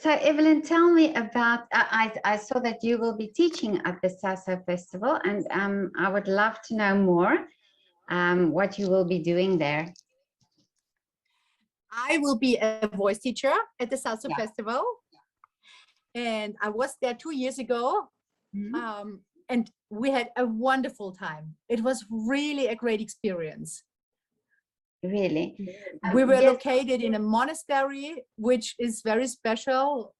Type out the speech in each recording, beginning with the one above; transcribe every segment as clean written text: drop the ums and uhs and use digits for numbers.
So Evelyn, tell me about, I saw that you will be teaching at the Sasso Festival, and I would love to know more what you will be doing there. I will be a voice teacher at the Sasso Yeah. Festival. And I was there 2 years ago. And we had a wonderful time. It was really a great experience. Really? We were Yes. located in a monastery, which is very special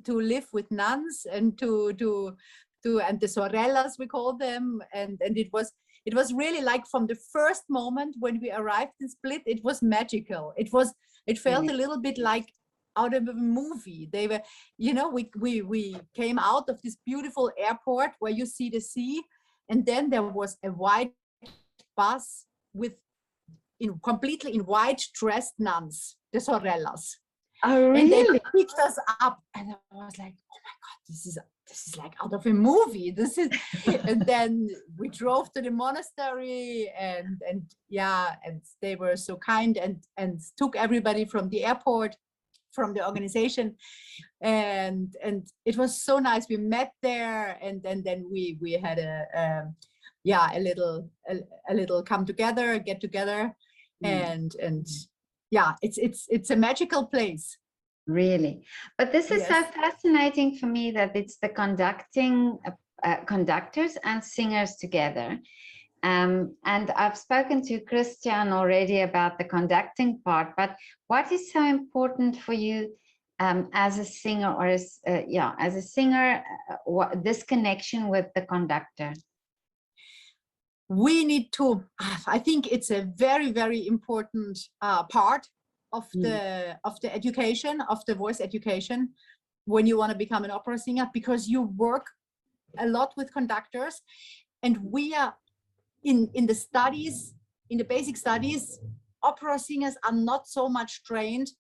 to live with nuns and and the sorellas, we call them. And it was really like from the first moment when we arrived in Split, it was magical. It felt a little bit like out of a movie. They were, you know, we came out of this beautiful airport where you see the sea, and then there was a white bus with completely in white dressed nuns, the sorellas. Oh, really? And they picked us up, and I was like, oh my God, this is like out of a movie. This is, and then we drove to the monastery, and yeah, and they were so kind and took everybody from the airport, from the organization, and it was so nice. We met there, and then we had a little come together, get together, and yeah, it's a magical place. Really? But this is so fascinating for me that it's the conductors and singers together. And I've spoken to Christian already about the conducting part, but what is so important for you as a singer, or as a singer, this connection with the conductor? We need to, I think it's a very, very important part of the education, of the voice education, when you want to become an opera singer, because you work a lot with conductors, and we are in the studies, in the basic studies, opera singers are not so much trained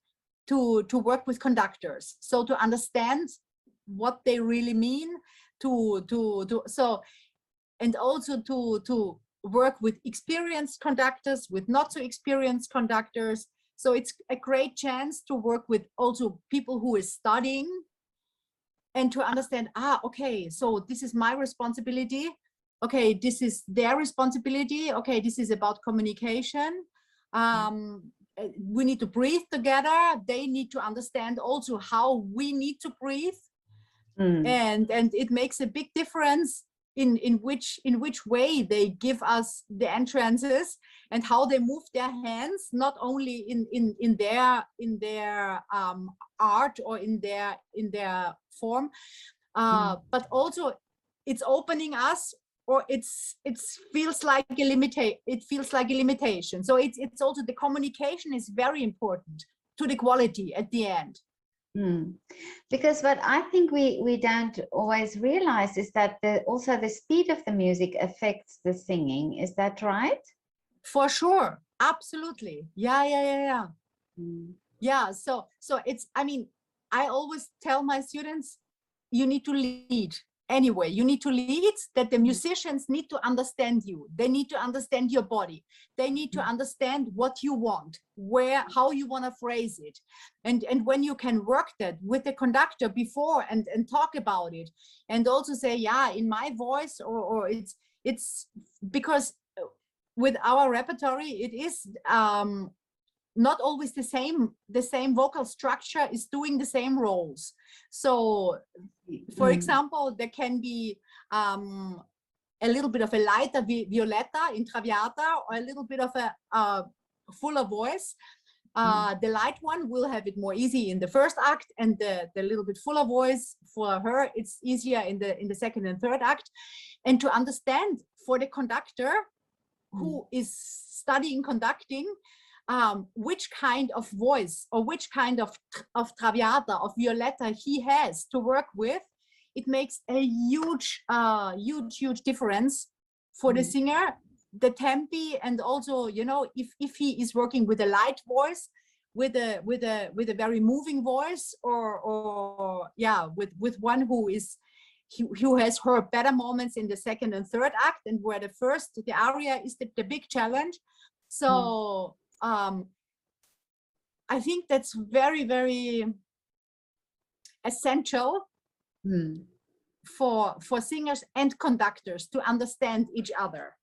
to work with conductors, so to understand what they really mean, and also to work with experienced conductors, with not so experienced conductors. So it's a great chance to work with also people who is studying, and to understand, okay, so this is my responsibility. Okay, this is their responsibility. Okay, this is about communication. We need to breathe together. They need to understand also how we need to breathe. And it makes a big difference in which way they give us the entrances, and how they move their hands, not only in their art or in their form, but also it's opening us, or it feels like a limitation. So it's also, the communication is very important to the quality at the end. Because what I think we don't always realize is that also the speed of the music affects the singing. Is that right? For sure, absolutely. Yeah. Yeah, so it's, I mean, I always tell my students, you need to lead. Anyway, you need to lead, that the musicians need to understand you. They need to understand your body. They need to understand what you want, how you want to phrase it. And when you can work that with the conductor before and talk about it, and also say, yeah, in my voice, or it's because with our repertory, it is not always the same vocal structure is doing the same roles. So for example, there can be a little bit of a lighter violetta in Traviata, or a little bit of a fuller voice. The light one will have it more easy in the first act, and the little bit fuller voice for her, it's easier in the second and third act. And to understand for the conductor who is studying conducting, which kind of voice or which kind of Traviata, of violetta he has to work with, it makes a huge difference for the singer, the tempi, and also, you know, if he is working with a light voice, with a very moving voice, or yeah, with one who has her better moments in the second and third act, and where the aria is the big challenge. So I think that's very, very essential for singers and conductors to understand each other.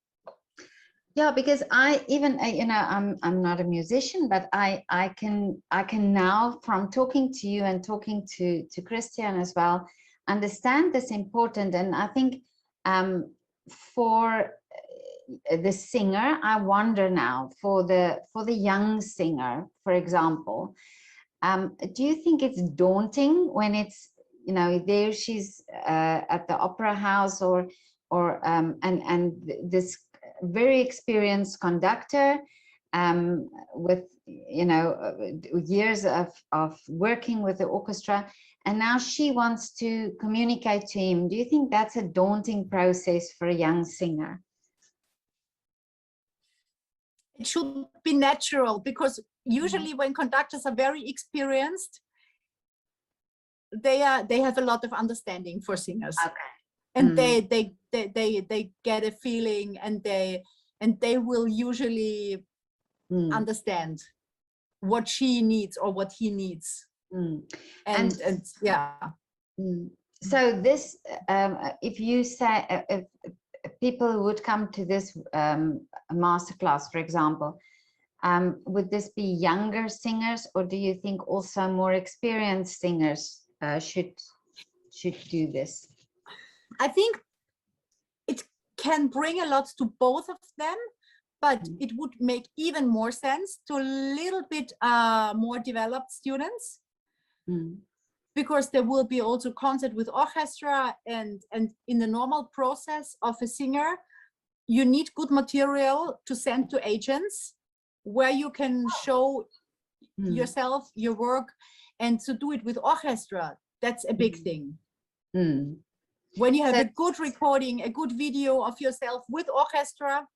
Yeah, because I even, you know, I'm not a musician, but I can now, from talking to you and talking to Christian as well, understand this important. And I think for the singer, I wonder now for the young singer, for example, do you think it's daunting when it's, you know, there she's at the opera house or and this very experienced conductor with, you know, years of working with the orchestra, and now she wants to communicate to him. Do you think that's a daunting process for a young singer? It should be natural, because usually when conductors are very experienced, they have a lot of understanding for singers. Okay. And they get a feeling, and they will usually understand what she needs or what he needs. And yeah. So this, if you say, if people would come to this masterclass, for example, would this be younger singers, or do you think also more experienced singers should do this? I think it can bring a lot to both of them, but it would make even more sense to a little bit more developed students, because there will be also concert with orchestra, and in the normal process of a singer, you need good material to send to agents where you can show yourself, your work, and to do it with orchestra, that's a big thing. When you have a good recording, a good video of yourself with orchestra,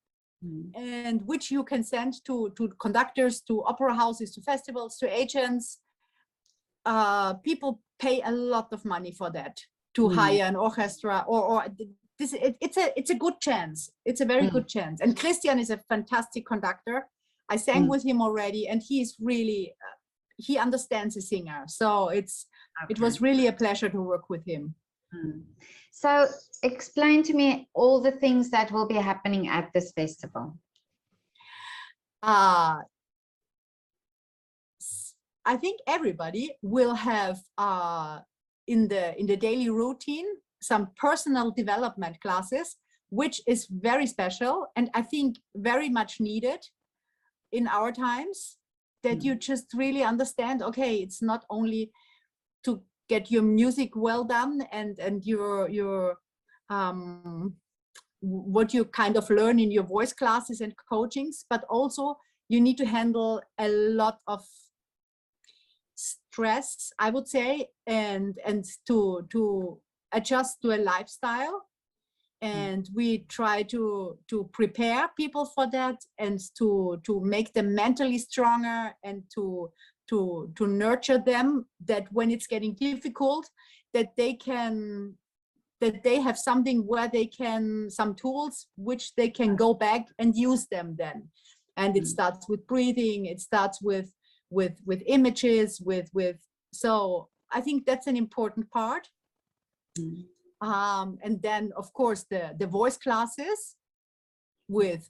and which you can send to conductors, to opera houses, to festivals, to agents, people pay a lot of money for that, to hire an orchestra, or this. It's a good chance. It's a very good chance. And Christian is a fantastic conductor. I sang with him already, and he's really he understands a singer. So it was really a pleasure to work with him. So explain to me all the things that will be happening at this festival. I think everybody will have in the daily routine some personal development classes, which is very special, and I think very much needed in our times, that you just really understand, okay, it's not only to get your music well done and your what you kind of learn in your voice classes and coachings, but also you need to handle a lot of stress, I would say, and to adjust to a lifestyle. And we try to prepare people for that, and to make them mentally stronger, and to nurture them, that when it's getting difficult, that they have something where they can, some tools which they can go back and use them then. And it starts with breathing, it starts with images, so I think that's an important part. And then of course the voice classes with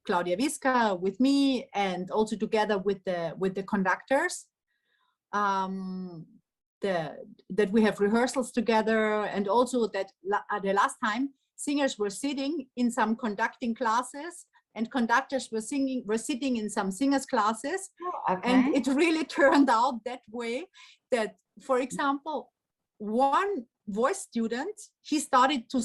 Claudia Wiska, with me, and also together with the conductors, that we have rehearsals together, and also that the last time singers were sitting in some conducting classes, and conductors were sitting in some singers classes. And it really turned out that way, that, for example, one voice student, he started to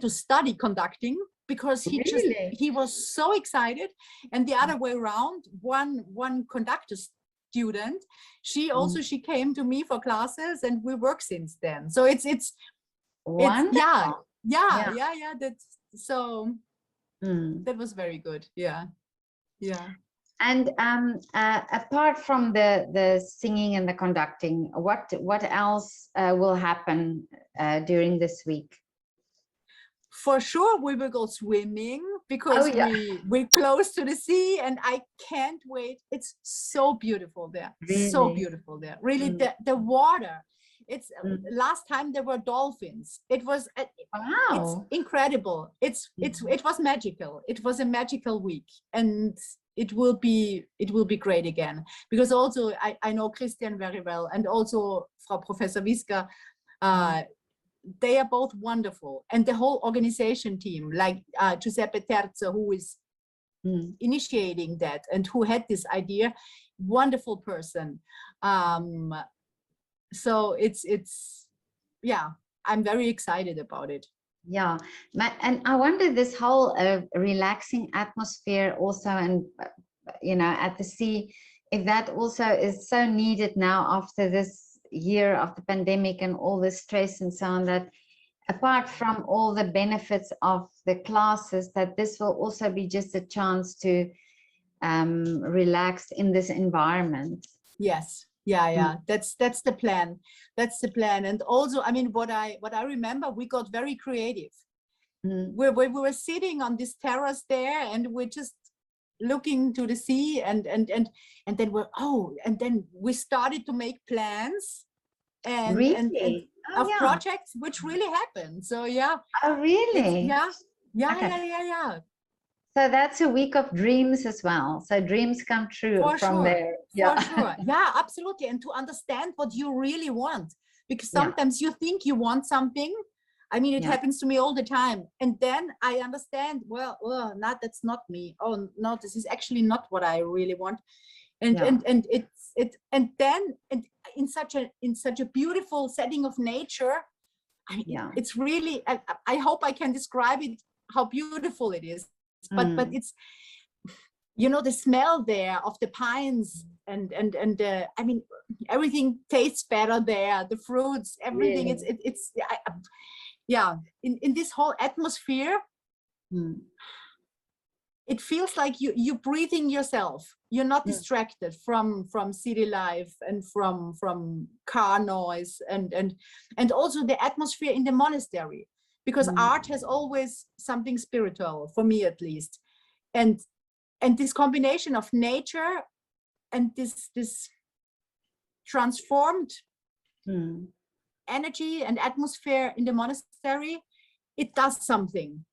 study conducting, because he was so excited. And the other way around, one conductor student, she came to me for classes, and we work since then. So it's that's so that was very good. Yeah. And apart from the singing and the conducting, what else will happen during this week? For sure, we will go swimming, because we're close to the sea, and I can't wait. It's so beautiful there. Really? So beautiful there. Really, the water It's last time there were dolphins. It was it's Wow. incredible. It was magical. It was a magical week, and it will be great again, because also I know Christian very well, and also Frau Professor Wiska. They are both wonderful, and the whole organization team, like Giuseppe Terzo, who is initiating that and who had this idea, wonderful person. So it's yeah, I'm very excited about it. Yeah, and I wonder, this whole relaxing atmosphere also, and at the sea, if that also is so needed now after this year of the pandemic and all the stress and so on, that apart from all the benefits of the classes, that this will also be just a chance to relax in this environment. Yes. Yeah. That's the plan. That's the plan. And also, I mean, what I remember, we got very creative. We were sitting on this terrace there, and we're just looking to the sea, and then we started to make plans and Really? of projects which really happened. So yeah. Oh, really? Yeah. So that's a week of dreams as well. So dreams come true from there. For sure. Yeah, absolutely. And to understand what you really want, because sometimes you think you want something. I mean, it happens to me all the time. And then I understand, well, that's not me. Oh no, this is actually not what I really want. And then in such a beautiful setting of nature, it's really, I hope I can describe it, how beautiful it is. But it's, the smell there of the pines, and I mean, everything tastes better there, the fruits, everything. Really? In this whole atmosphere, it feels like you're breathing yourself. You're not distracted from city life and from car noise, and also the atmosphere in the monastery, because art has always something spiritual, for me at least, and this combination of nature and this transformed energy and atmosphere in the monastery, it does something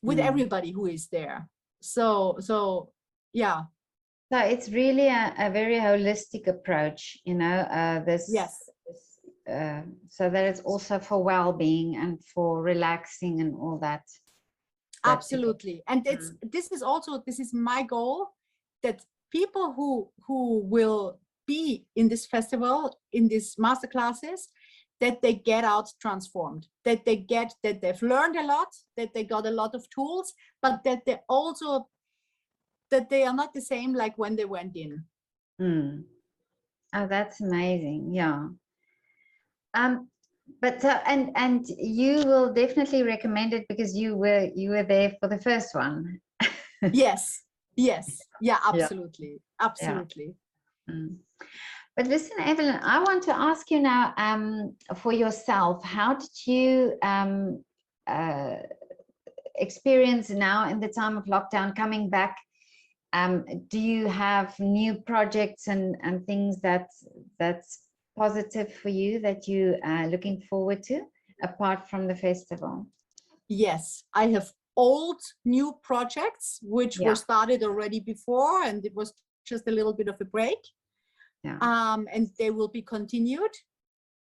with everybody who is there. So yeah. So it's really a very holistic approach, this. Yes. So that it's also for well-being and for relaxing and all that. Absolutely. And this is my goal, that people who will be in this festival, in these master classes, that they get out transformed, that they've learned a lot, that they got a lot of tools, but that they are not the same like when they went in. Oh, that's amazing. Yeah. But and you will definitely recommend it, because you were there for the first one. Yes. Yeah, absolutely. Absolutely. Yeah. But listen, Evelyn, I want to ask you now, for yourself, how did you experience now in the time of lockdown coming back? Do you have new projects and things that's positive for you, that you are looking forward to, apart from the festival? Yes, I have old new projects which were started already before, and it was just a little bit of a break. And they will be continued.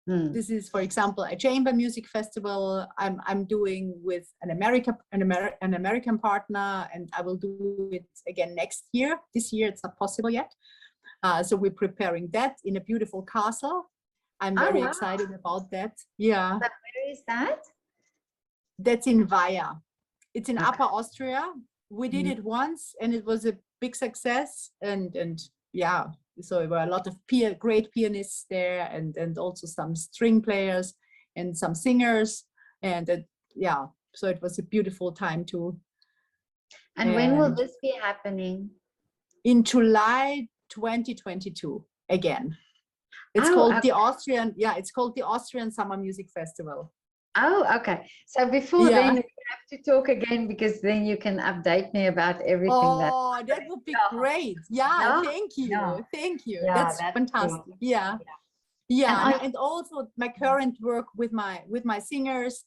This is, for example, a chamber music festival I'm doing with an American partner, and I will do it again next year. This year it's not possible yet. So we're preparing that in a beautiful castle. I'm very excited about that. Yeah. But where is that? That's in Weiher. It's in Upper Austria. We did it once, and it was a big success. And yeah, so there were a lot of great pianists there, and also some string players and some singers. And so it was a beautiful time too. And when will this be happening? In July 2022 again. It's called the Austrian, it's called the Austrian Summer Music Festival. Oh, okay. So before then, we have to talk again, because then you can update me about everything. Oh, that would be great. Yeah, thank you. Thank you. That's fantastic. Cool. Yeah. Yeah, and also my current work with my singers,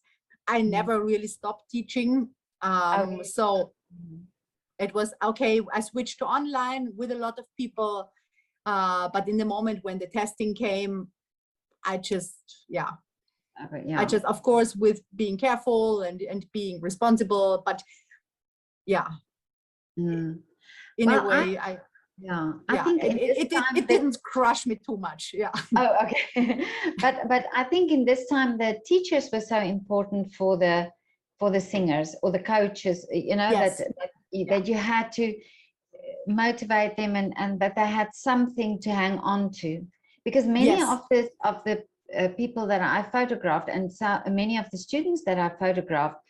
I never really stopped teaching. So it was okay. I switched to online with a lot of people, but in the moment when the testing came, I just I just, of course, with being careful and being responsible, but in a way, I think it didn't crush me too much. Oh, okay. but I think in this time the teachers were so important for the singers or the coaches, you know, that you had to motivate them and that they had something to hang on to, because many of the people that I photographed and so many of the students that I photographed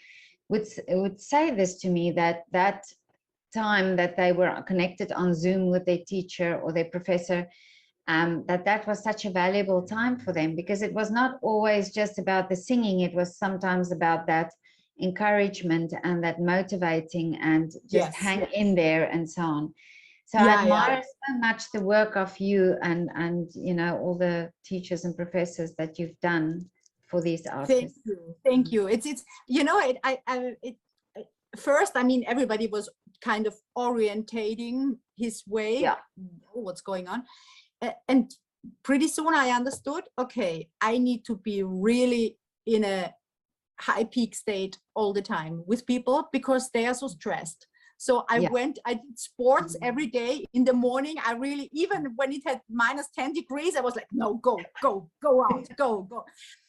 would say this to me, that time that they were connected on Zoom with their teacher or their professor, that was such a valuable time for them, because it was not always just about the singing. It was sometimes about that encouragement and that motivating and just hang in there and so on. So I admire so much the work of you and you know, all the teachers and professors that you've done for these artists. Thank you. It's you know, first, I mean, everybody was kind of orientating his way. What's going on? And pretty soon I understood, okay, I need to be really in a high peak state all the time with people because they are so stressed. So I did sports every day in the morning. I really, even when it had minus 10 degrees, I was like, no, go out, go.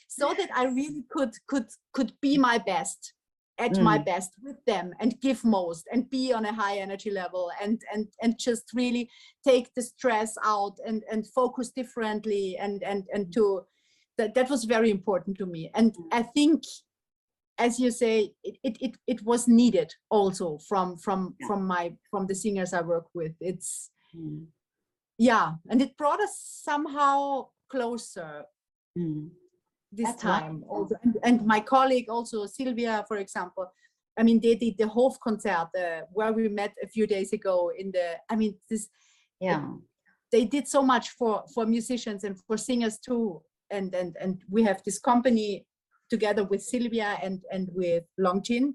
So that I really could be my best, at my best with them and give most and be on a high energy level and just really take the stress out and focus differently and to that was very important to me. And I think, as you say, it was needed also from the singers I work with. It's and it brought us somehow closer this time also. And my colleague also, Sylvia, for example, I mean, they did the Hofkonzert where we met a few days ago in the, I mean, this they did so much for musicians and for singers too. And we have this company together with Sylvia and with Longjin,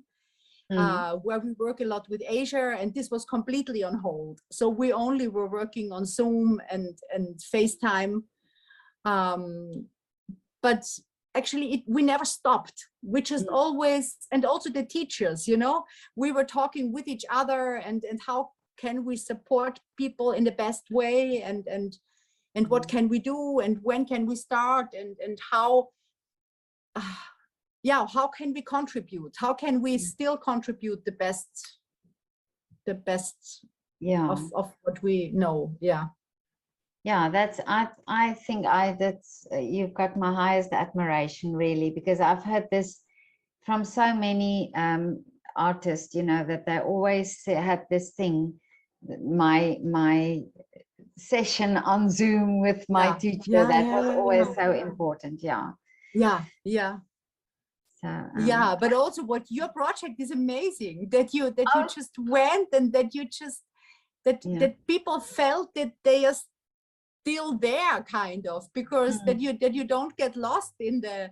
where we work a lot with Asia, and this was completely on hold. So we only were working on Zoom and FaceTime. But actually we never stopped. We just always, and also the teachers, you know, we were talking with each other and how can we support people in the best way and what can we do and when can we start and how how can we contribute? How can we still contribute the best of what we know? That's I think that's you've got my highest admiration, really, because I've heard this from so many artists, you know, that they always had this thing, my session on Zoom with my teacher, that was always so important. So but also what your project is amazing, that you just went and that you just that people felt that they are still there, kind of, because that you don't get lost in the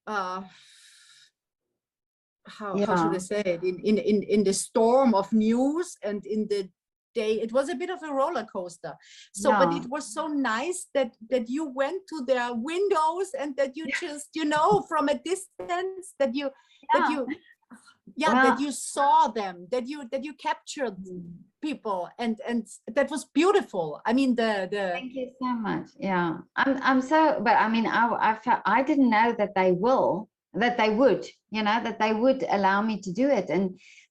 how should I say it, in the storm of news and in the day. It was a bit of a roller coaster. So but it was so nice that you went to their windows and that you just, you know, from a distance that you that you saw them, that you captured people, and that was beautiful. I mean, thank you so much. I'm so, but I mean, I didn't know that they would, you know, that they would allow me to do it.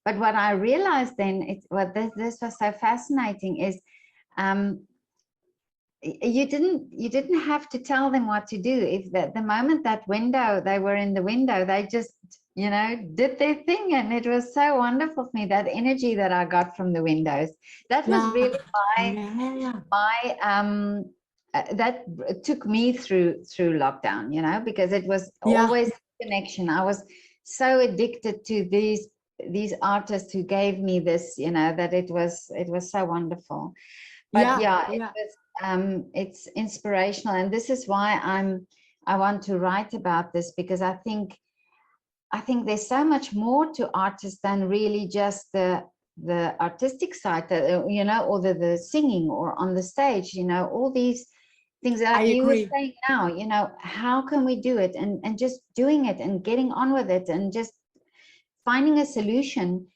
But what I realized then, this was so fascinating, is you didn't have to tell them what to do. If the moment that window, they were in the window, they just, you know, did their thing. And it was so wonderful for me, that energy that I got from the windows. That was really that took me through lockdown, you know, because it was always connection. I was so addicted to these artists who gave me this, you know, that it was so wonderful. But it was it's inspirational, and this is why I want to write about this, because I think there's so much more to artists than really just the artistic side, you know, or the singing or on the stage, you know, all these things that I you were agree. saying now, you know, how can we do it, and just doing it and getting on with it and just finding a solution.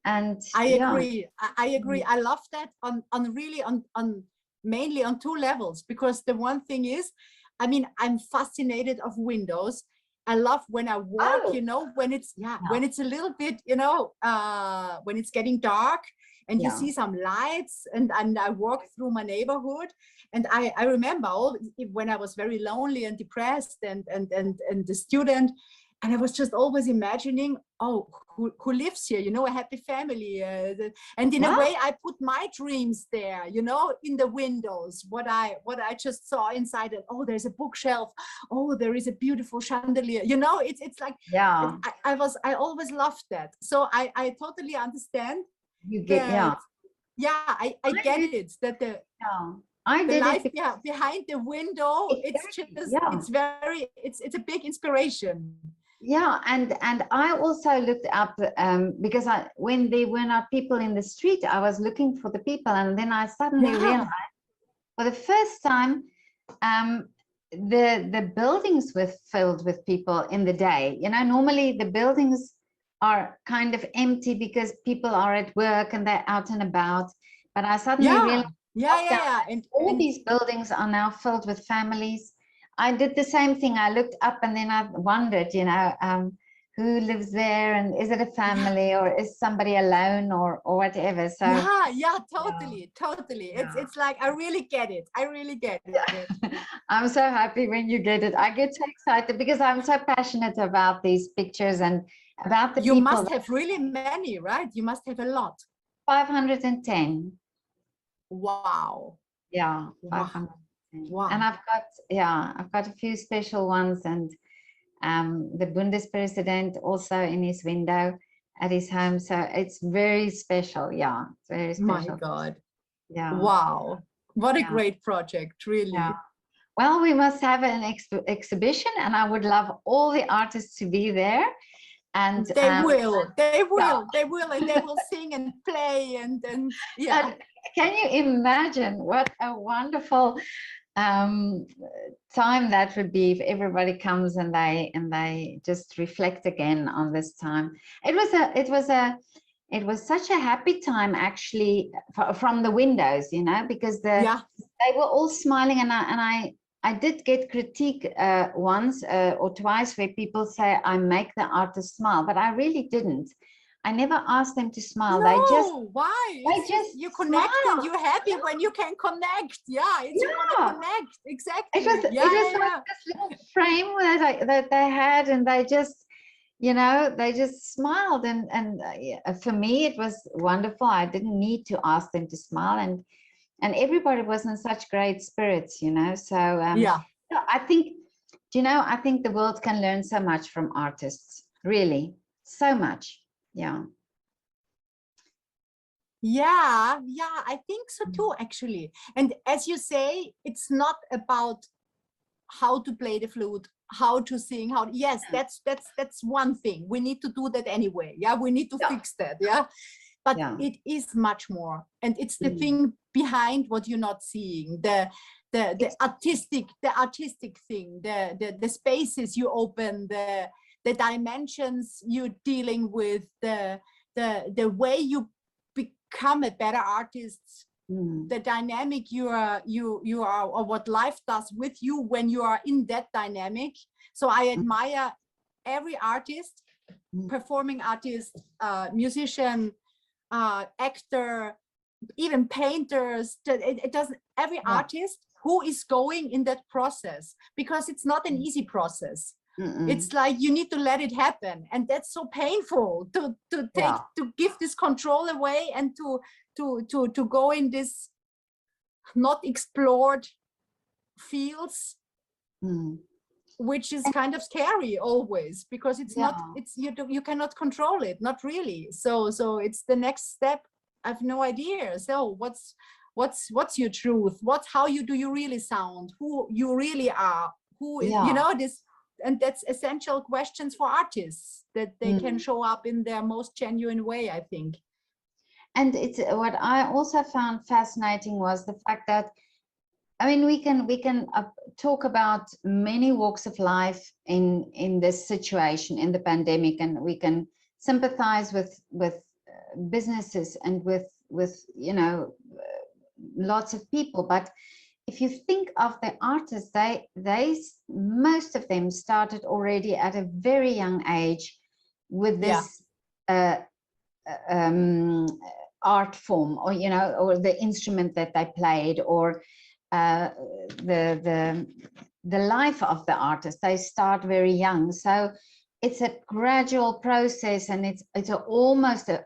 And I yeah. agree. I agree. I love that on really on mainly on two levels, because the one thing is, I mean, I'm fascinated of windows. I love when I walk, Oh, you know, when it's yeah, when it's a little bit, you know, when it's getting dark and you yeah. see some lights, and I walk through my neighborhood, and I remember when I was very lonely and depressed and the student, and I was just always imagining, oh, who lives here, you know, a happy family, and in a Wow. way I put my dreams there, you know, in the windows, what I just saw inside it. Oh, there's a bookshelf, oh, there is a beautiful chandelier, you know, it's like Yeah, I always loved that. So I totally understand you get, yeah. that. Yeah, I I get did, it, that yeah. I the did it life because, behind the window, it's exactly, just, yeah. it's very, it's a big inspiration. Yeah, and I also looked up, because when there were not people in the street, I was looking for the people, and then I suddenly Yeah, realized for the first time, um, the buildings were filled with people in the day. You know, normally the buildings are kind of empty because people are at work and they're out and about. But I suddenly realized lockdown, yeah, all and these buildings are now filled with families. I did the same thing. I looked up and then I wondered, you know, who lives there, and is it a yeah, family, or is somebody alone, or whatever. So yeah, yeah, totally. yeah. It's like I really get it. I really get it. I'm so happy when you get it. I get so excited because I'm so passionate about these pictures and about the You people. must have really many, right? You must have a lot. 510. Wow, Yeah, wow, 510. And wow. I've got a few special ones, and the Bundespräsident also in his window at his home. So it's very special. Yeah, it's very My special. God, Yeah, wow. What a yeah, great project, yeah. really. Well, we must have an exhibition, and I would love all the artists to be there. And yeah, They will, and they will sing and play and yeah. and can you imagine what a wonderful um, time that would be if everybody comes and they just reflect again on this time. It was such a happy time, actually, from the windows, you know, because Yeah. they were all smiling, and I did get critique once or twice where people say I make the artist smile, but I really didn't. I never asked them to smile. No, why? They It's just just you connect and smile. you're happy when you can connect. Yeah, it's you want to Yeah. connect. It Exactly. Yeah, was yeah, like yeah. this little frame that they had, and they just, you know, they just smiled, and yeah, for me it was wonderful. I didn't need to ask them to smile, and everybody was in such great spirits, you know. So Yeah. yeah, I think, you know, I think the world can learn so much from artists, really, so much. Yeah. Yeah, yeah, I think so too, actually. And as you say, it's not about how to play the flute, how to sing, how, yes, that's one thing. We need to do that anyway. Yeah, we need to Yeah. fix that. Yeah. But Yeah. it is much more. And it's the Mm. thing behind what you're not seeing, the artistic thing, the spaces you open, the dimensions you're dealing with, the way you become a better artist, Mm. the dynamic you are, or what life does with you when you are in that dynamic. So I admire every artist, performing artist, musician, actor, even painters. It doesn't, every Yeah. artist who is going in that process, because it's not an easy process. Mm-mm. It's like you need to let it happen, and that's so painful to take, Yeah. to give this control away, and to go in this not explored fields, Mm. which is kind of scary always, because it's not, Yeah. it's you cannot control it, not really. So it's the next step. I have no idea. So what's your truth, how do you really sound, who you really are, who is, you know, this. And that's essential questions for artists, that they can show up in their most genuine way, I think. And it's what I also found fascinating was the fact that, I mean, we can talk about many walks of life in this situation, in the pandemic, and we can sympathize with businesses and with you know, lots of people. But if you think of the artists, they most of them started already at a very young age with this art form, or you know, or the instrument that they played, or the life of the artist. They start very young, so it's a gradual process, and it's almost a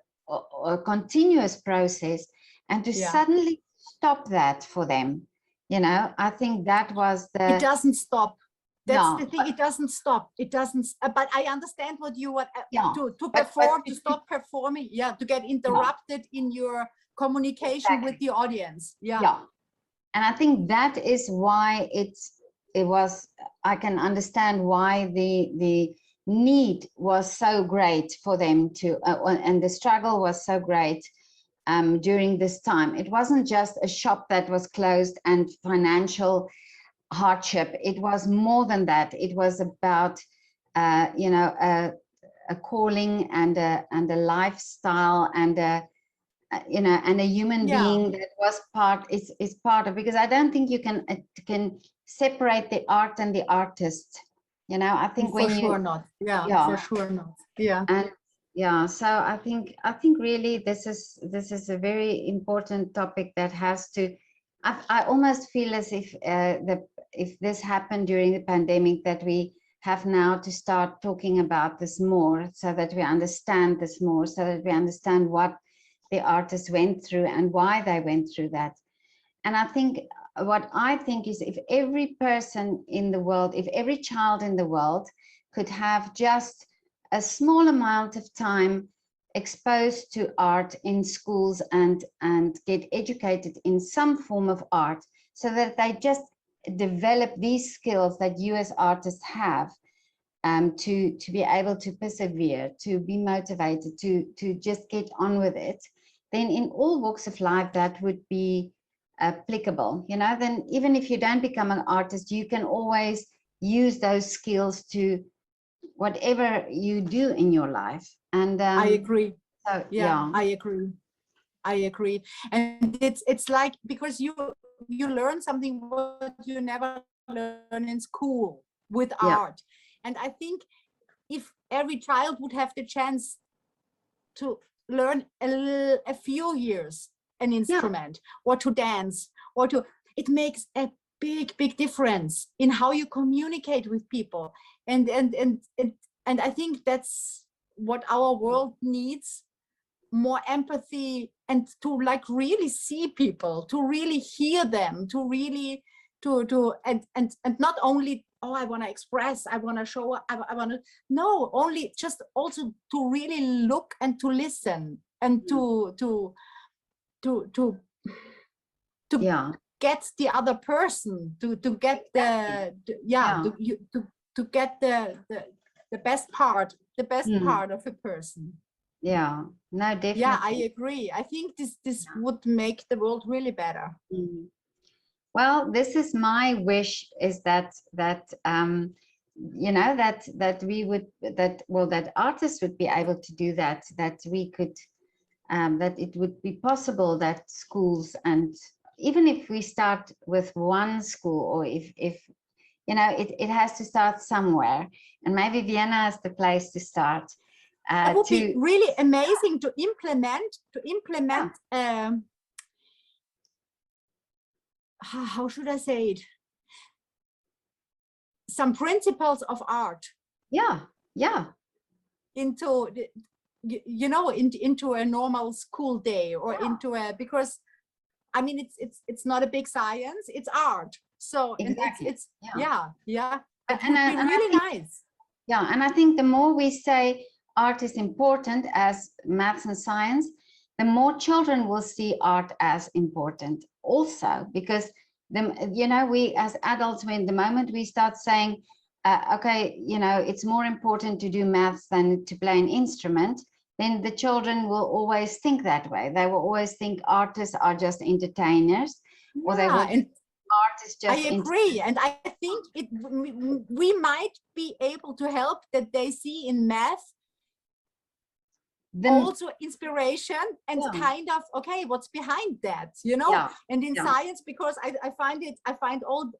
continuous process. And to suddenly stop that for them, you know, I think that was the. It doesn't stop. That's the thing. It doesn't stop. It doesn't. But I understand what you want to perform, to stop performing. Yeah, to get interrupted in your communication with the audience. Yeah. And I think that is why it was. I can understand why the need was so great for them to, and the struggle was so great during this time. It wasn't just a shop that was closed and financial hardship. It was more than that. It was about you know, a calling and a lifestyle, and you know, and a human being that was is part of, because I don't think you can separate the art and the artist, you know. I think for sure not. For sure not. And so I think really this is a very important topic that has to. I almost feel as if if this happened during the pandemic, that we have now to start talking about this more, so that we understand this more, so that we understand what the artists went through and why they went through that. And I think is, if every person in the world, if every child in the world could have just a small amount of time exposed to art in schools and get educated in some form of art, so that they just develop these skills that you as artists have, to be able to persevere, to be motivated, to just get on with it, then in all walks of life that would be applicable, you know. Then even if you don't become an artist, you can always use those skills to whatever you do in your life. And I agree. So, I agree. And it's like, because you learn something what you never learn in school with art. And I think if every child would have the chance to learn a few years an instrument, or to dance, or to, it makes a big difference in how you communicate with people. And I think that's what our world needs: more empathy, and to like really see people, to really hear them, to really and not only, oh, I want to express, I want to show, I want to, no, only just also to really look and to listen, and to get the other person, to get the to get the best part of a person. No, definitely. I agree. I think this would make the world really better. Well, this is my wish, is that you know, that we would, that artists would be able to do that, that we could, that it would be possible that schools, and even if we start with one school, or if you know, it has to start somewhere, and maybe Vienna is the place to start. It would be really amazing to implement how should I say it, some principles of art into you know, into a normal school day, or into a, because I mean, it's not a big science, it's art. So exactly. It would be really nice. And I think the more we say art is important as maths and science, the more children will see art as important also, because we as adults, when the moment we start saying, okay, it's more important to do maths than to play an instrument, then the children will always think that way. They will always think artists are just entertainers, or they will think art is just. I agree, and I think we might be able to help that they see in math also inspiration and kind of, okay, what's behind that, and in science, because I find all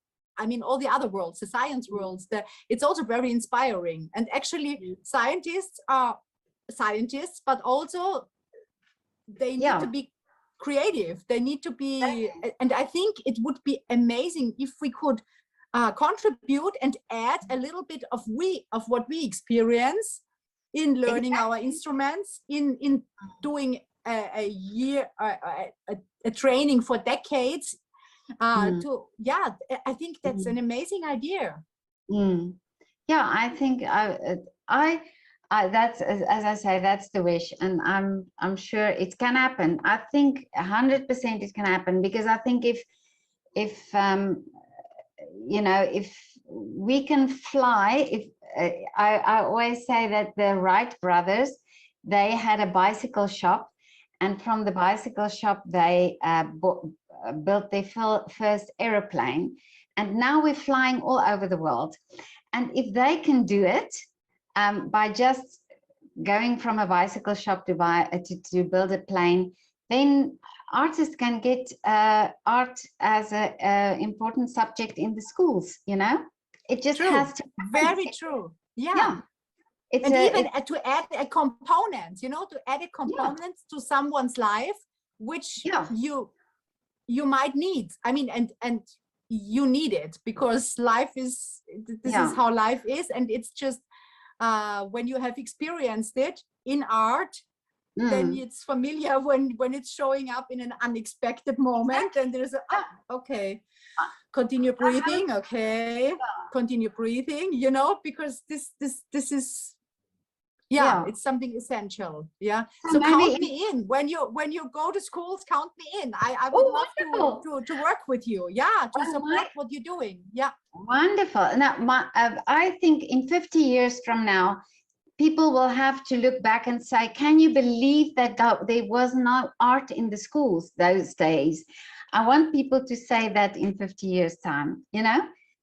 the other worlds, the science worlds, it's also very inspiring. And actually scientists are scientists, but also they need to be creative, they need to be, and I think it would be amazing if we could contribute and add a little bit of what we experience in learning our instruments, in doing a training for decades. I think that's an amazing idea. I think that's, as I say, that's the wish, and I'm sure it can happen. I think 100% it can happen, because I think if we can fly, I always say that the Wright brothers, they had a bicycle shop, and from the bicycle shop they built their first aeroplane, and now we're flying all over the world. And if they can do it by just going from a bicycle shop to build a plane, then artists can get art as an important subject in the schools. It just has to happen. Very true. And even to add a component, to add a component to someone's life, which you might need. I mean, and you need it, because life is, this is how life is. And it's just, when you have experienced it in art, then it's familiar when it's showing up in an unexpected moment, and there's continue breathing, continue breathing, because this is it's something essential. So count me in when you go to schools. Count me in. I would love to work with you, to support what you're doing. Wonderful. Now I think in 50 years from now, people will have to look back and say, can you believe that there was no art in the schools those days? I want people to say that in 50 years time.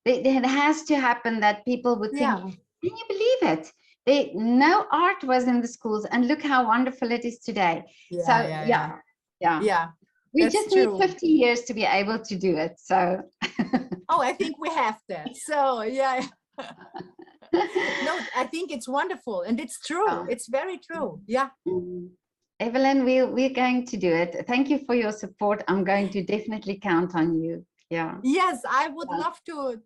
It has to happen, that people would think, can you believe it? No art was in the schools, and look how wonderful it is today. We just need 50 years to be able to do it. So I think we have that. So no, I think it's wonderful, and it's true. It's very true. Evelyn, we're going to do it. Thank you for your support. I'm going to definitely count on you. Yes, I would love to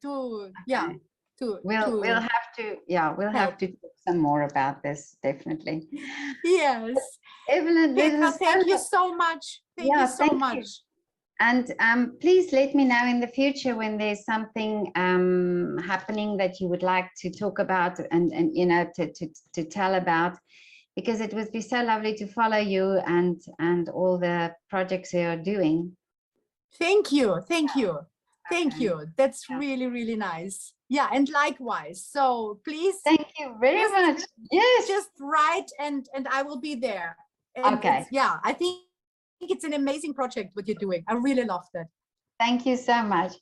we'll have to do some more about this, definitely. Yes. Evelyn, thank you so much. Thank you so much. And please let me know in the future when there's something happening that you would like to talk about and to tell about, because it would be so lovely to follow you and all the projects you're doing. Thank you. Thank you. That's really, really nice. And likewise. So please. Thank you very much. Yes. Just write and I will be there. And I think it's an amazing project what you're doing. I really love that. Thank you so much.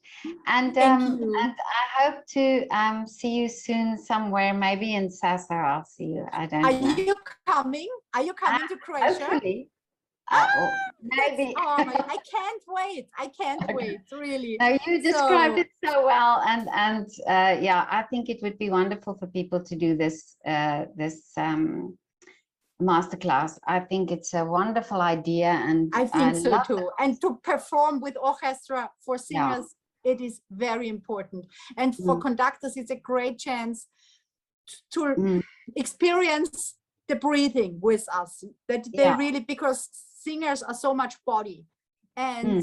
And I hope to see you soon somewhere, maybe in Sasso. I'll see you. I don't know. Are you coming? Are you coming to Croatia? Hopefully. Maybe. I can't wait. I can't wait, really. No, you described it so well, and I think it would be wonderful for people to do this masterclass. I think it's a wonderful idea, and I think so too. And to perform with orchestra for singers, it is very important. And for conductors, it's a great chance to experience the breathing with us. That they really, because singers are so much body, and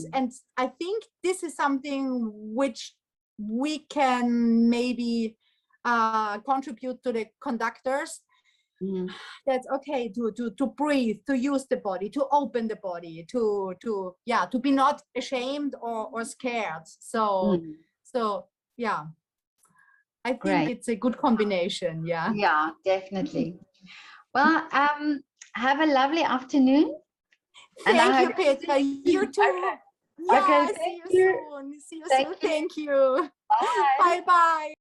I think this is something which we can maybe contribute to the conductors, that's okay to breathe, to use the body, to open the body, to be not ashamed or scared. So yeah, I think Great. it's a good combination. Yeah. Yeah, definitely. Well, have a lovely afternoon. And Thank I you, hope Petra. You too. Okay. Yeah, Okay, see thank you you. soon. See you Thank soon. you. Thank you. Bye. Bye bye.